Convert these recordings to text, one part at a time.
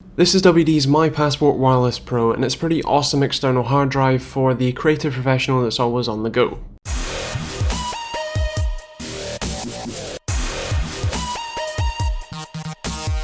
This is WD's My Passport Wireless Pro, and it's a pretty awesome external hard drive for the creative professional that's always on the go.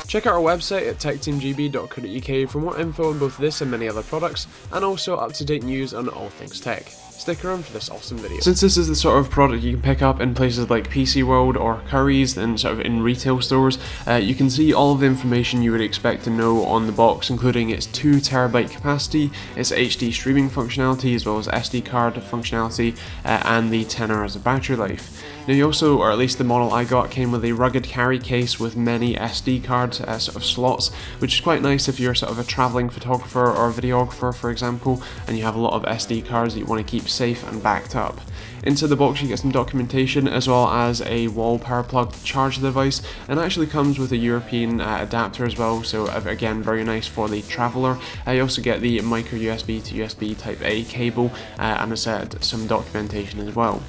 Check out our website at TechteamGB.co.uk for more info on both this and many other products, and also up-to-date news on all things tech. Stick around for this awesome video. Since this is the sort of product you can pick up in places like PC World or Currys and sort of in retail stores, you can see all of the information you would expect to know on the box, including its 2TB capacity, its HD streaming functionality, as well as SD card functionality, and the 10 hours of battery life. Now you also, or at least the model I got, came with a rugged carry case with many SD card sort of slots, which is quite nice if you're sort of a travelling photographer or videographer, for example, and you have a lot of SD cards that you want to keep safe and backed up. Into the box you get some documentation as well as a wall power plug to charge the device, and actually comes with a European adapter as well, so again very nice for the traveller. You also get the micro USB to USB type A cable, and as I said, some documentation as well.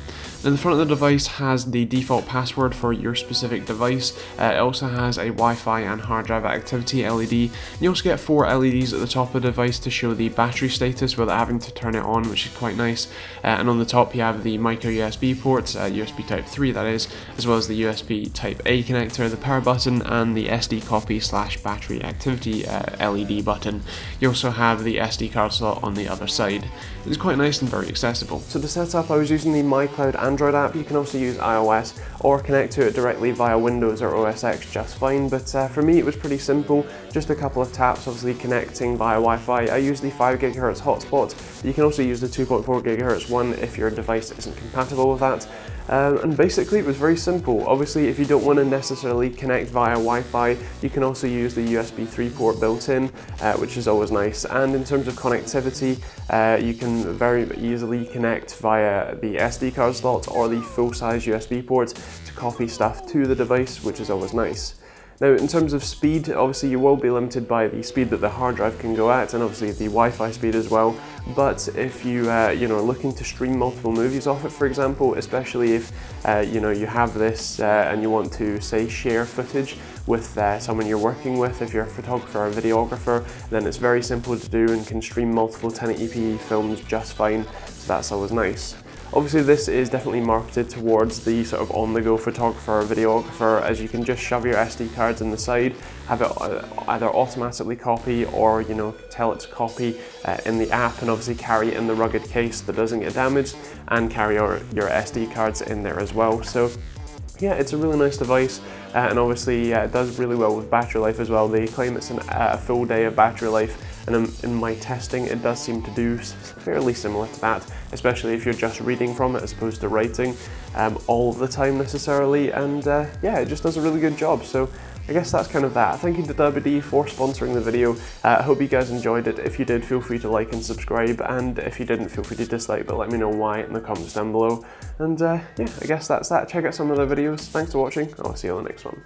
Now the front of the device has the default password for your specific device. It also has a Wi-Fi and hard drive activity LED. You also get 4 LEDs at the top of the device to show the battery status without having to turn it on, which is quite nice. And on the top you have the micro USB ports, USB type 3 that is, as well as the USB type A connector, the power button, and the SD copy / battery activity LED button. You also have the SD card slot on the other side. It's quite nice and very accessible. So to set up, I was using the MyCloud Android app. You can also use iOS or connect to it directly via Windows or OS X just fine, but for me it was pretty simple, just a couple of taps, obviously connecting via Wi-Fi. I use the 5 GHz hotspot. You can also use the 2.4 GHz one if your device isn't compatible with that. And basically it was very simple. Obviously if you don't want to necessarily connect via Wi-Fi, you can also use the USB 3 port built in, which is always nice. And in terms of connectivity, you can very easily connect via the SD card slot or the full-size USB port to copy stuff to the device, which is always nice. Now in terms of speed, obviously you will be limited by the speed that the hard drive can go at, and obviously the Wi-Fi speed as well. But if you are looking to stream multiple movies off it, for example, especially if you have this and you want to, say, share footage with someone you're working with, if you're a photographer or a videographer, then it's very simple to do and can stream multiple 1080p films just fine, so that's always nice. Obviously this is definitely marketed towards the sort of on-the-go photographer or videographer, as you can just shove your SD cards in the side, have it either automatically copy or tell it to copy in the app, and obviously carry it in the rugged case that doesn't get damaged, and carry your SD cards in there as well. So yeah, it's a really nice device, and obviously it does really well with battery life as well. They claim it's a full day of battery life, and in my testing it does seem to do fairly similar to that, especially if you're just reading from it as opposed to writing all of the time necessarily, and yeah, it just does a really good job. So I guess that's kind of that. Thank you to WD for sponsoring the video. I hope you guys enjoyed it. If you did, feel free to like and subscribe, and if you didn't, feel free to dislike, but let me know why in the comments down below. And yeah, I guess that's that. Check out some of the videos. Thanks for watching. I'll see you on the next one.